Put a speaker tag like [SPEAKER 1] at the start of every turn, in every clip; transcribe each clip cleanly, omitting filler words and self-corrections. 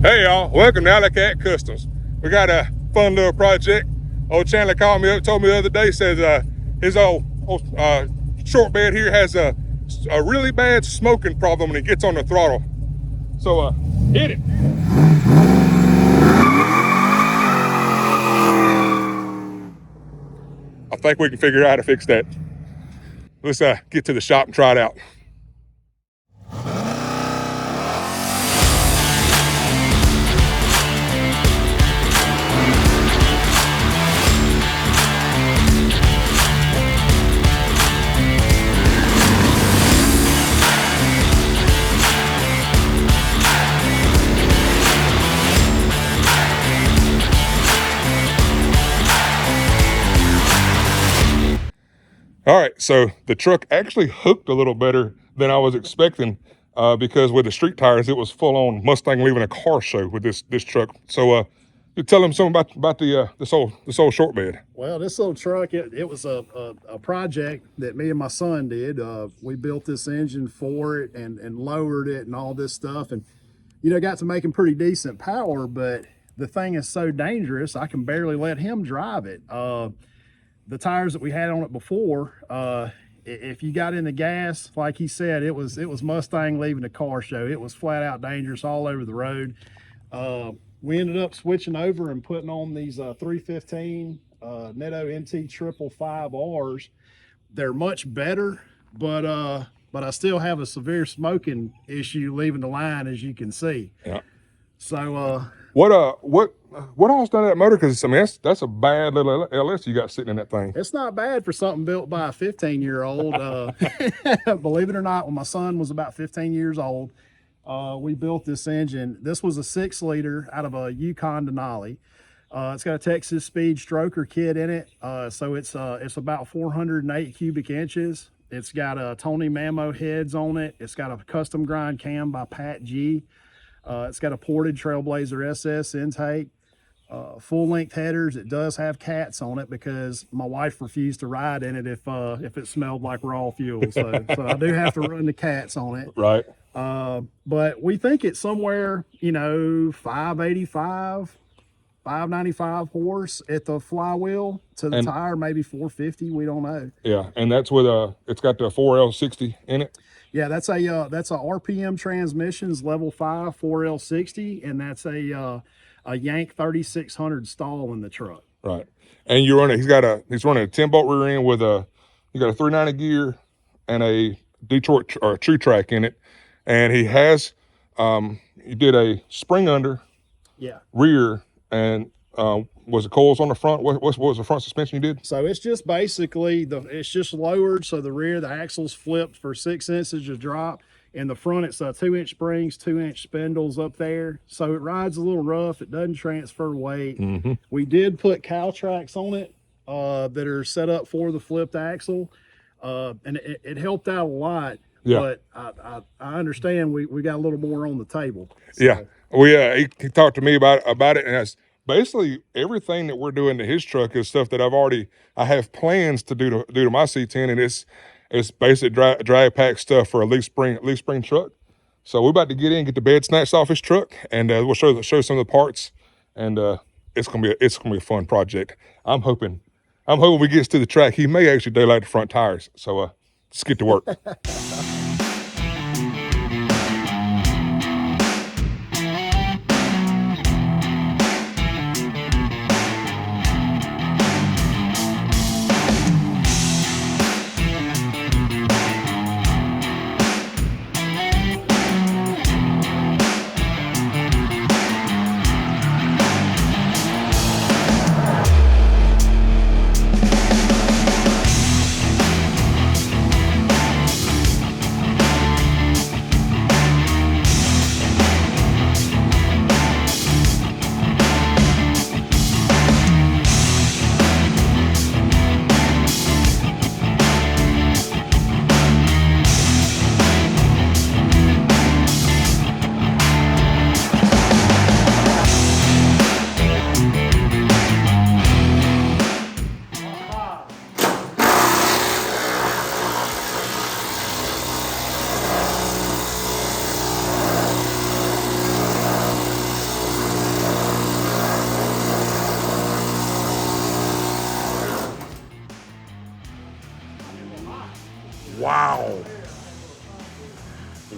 [SPEAKER 1] Hey y'all, welcome to AllieCat Customs. We got a fun little project. Old Chandler called me up, told me the other day, says his old short bed here has a really bad smoking problem when it gets on the throttle. So hit it. I think we can figure out how to fix that. Let's get to the shop and try it out. All right, so the truck actually hooked a little better than I was expecting because with the street tires, it was full on Mustang leaving a car show with this truck. So you tell them something about the this old short bed.
[SPEAKER 2] Well, this old truck, it was a project that me and my son did. We built this engine for it and lowered it and all this stuff, and got to making pretty decent power. But the thing is so dangerous, I can barely let him drive it. The tires that we had on it before, if you got in the gas, like he said, it was Mustang leaving a car show. It was flat out dangerous all over the road. We ended up switching over and putting on these 315 Netto NT 555Rs. They're much better, but I still have a severe smoking issue leaving the line, as you can see.
[SPEAKER 1] Yeah.
[SPEAKER 2] So
[SPEAKER 1] what all's done to that motor? Because I mean that's a bad little LS you got sitting in that thing.
[SPEAKER 2] It's not bad for something built by a 15-year-old. Believe it or not, when my son was about 15 years old, we built this engine. This was a 6-liter out of a Yukon Denali. It's got a Texas Speed stroker kit in it, so it's about 408 cubic inches. It's got Tony Mamo heads on it. It's got a custom grind cam by Pat G. It's got a ported Trailblazer SS intake, full-length headers. It does have cats on it because my wife refused to ride in it if it smelled like raw fuel. So I do have to run the cats on it.
[SPEAKER 1] Right.
[SPEAKER 2] But we think it's somewhere, 585, 595 horse at the flywheel. To the tire, maybe 450. We don't know.
[SPEAKER 1] Yeah, and that's with it's got the 4L60 in it.
[SPEAKER 2] Yeah, that's a RPM transmissions level 5 4L60, and that's a Yank 3600 stall in the truck.
[SPEAKER 1] Right, and he's running a 10-bolt rear end with you got a 390 gear and a Detroit or a True Track in it, and he has he did a spring under, rear, and was the coils on the front? What was the front suspension you did?
[SPEAKER 2] So it's just basically it's just lowered, so the rear, the axle's flipped for 6 inches of drop. In the front, it's 2-inch springs, 2-inch spindles up there. So it rides a little rough. It doesn't transfer weight.
[SPEAKER 1] Mm-hmm.
[SPEAKER 2] We did put cow tracks on it that are set up for the flipped axle, and it helped out a lot.
[SPEAKER 1] Yeah.
[SPEAKER 2] But I understand we got a little more on the table. So.
[SPEAKER 1] Yeah, he talked to me about it, and that's basically everything that we're doing to his truck is stuff that I have plans to do to my C10, and it's basic drag pack stuff for a leaf spring truck. So we're about to get the bed snatched off his truck, and we'll show some of the parts, and it's gonna be a fun project. I'm hoping we get to the track. He may actually daylight the front tires. So let's get to work.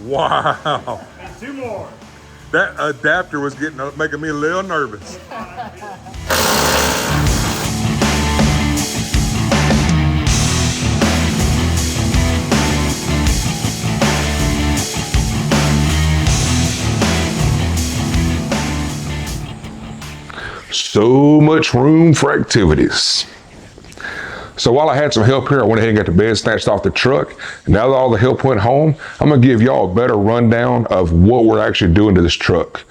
[SPEAKER 1] Wow.
[SPEAKER 3] And 2 more.
[SPEAKER 1] That adapter was making me a little nervous. So much room for activities. So while I had some help here, I went ahead and got the bed snatched off the truck. And now that all the help went home, I'm gonna give y'all a better rundown of what we're actually doing to this truck.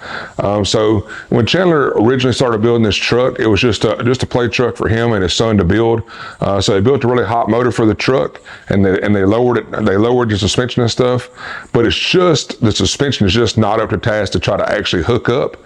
[SPEAKER 1] So when Chandler originally started building this truck, it was just a play truck for him and his son to build. So they built a really hot motor for the truck, and they lowered it. They lowered the suspension and stuff, but it's just the suspension is just not up to task to try to actually hook up.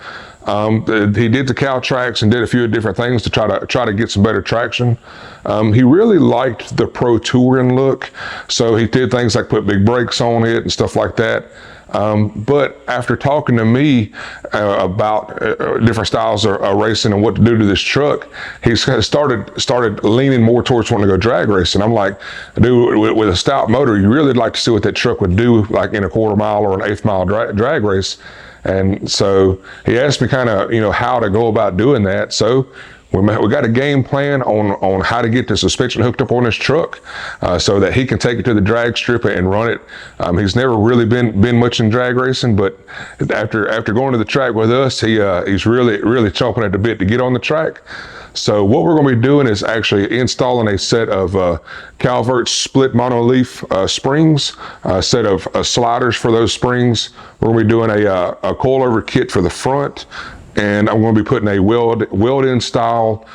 [SPEAKER 1] He did the cow tracks and did a few different things to try to get some better traction. He really liked the Pro Touring look, so he did things like put big brakes on it and stuff like that. But after talking to me about different styles of racing and what to do to this truck, he started leaning more towards wanting to go drag racing. I'm like, dude, with a stout motor, you really like to see what that truck would do, like in a quarter mile or an eighth mile drag race. And so he asked me kind of, how to go about doing that. So we got a game plan on how to get the suspension hooked up on this truck so that he can take it to the drag strip and run it. He's never really been much in drag racing, but after going to the track with us, he's really chomping at the bit to get on the track. So what we're going to be doing is actually installing a set of Calvert split monoleaf springs, a set of sliders for those springs. We're going to be doing a coilover kit for the front, and I'm going to be putting a weld-in style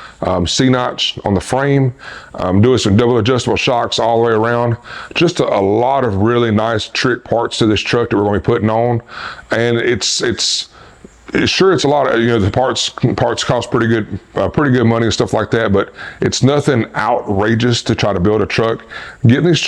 [SPEAKER 1] C-notch on the frame, doing some double adjustable shocks all the way around. Just a lot of really nice trick parts to this truck that we're going to be putting on, and it's a lot of, the parts cost pretty good money and stuff like that, but it's nothing outrageous to try to build a truck. Getting these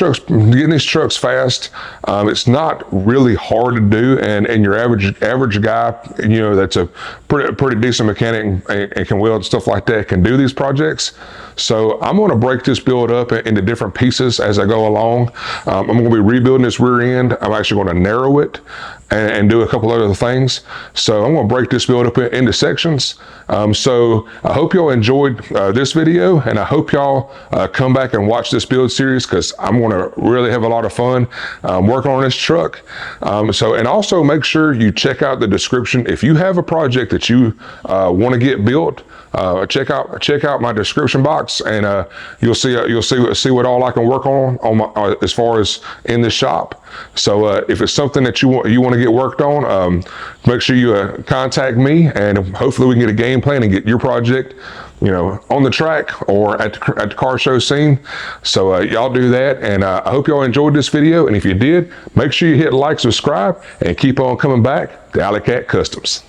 [SPEAKER 1] trucks fast, it's not really hard to do, and your average guy, that's a pretty decent mechanic and can weld and stuff like that, can do these projects. So I'm going to break this build up into different pieces as I go along. I'm going to be rebuilding this rear end. I'm actually going to narrow it and do a couple other things. So I'm going to break this build up into sections. So I hope y'all enjoyed this video, and I hope y'all come back and watch this build series, because I'm going to really have a lot of fun working on this truck. And also make sure you check out the description. If you have a project that you want to get built, check out my description box, and you'll see what all I can work on as far as in the shop. So if it's something that you want to get worked on, make sure you contact me, and hopefully we can get a game plan and get your project on the track or at the car show scene. So y'all do that, and I hope y'all enjoyed this video, and if you did, make sure you hit like, subscribe, and keep on coming back to AllieCat Customs.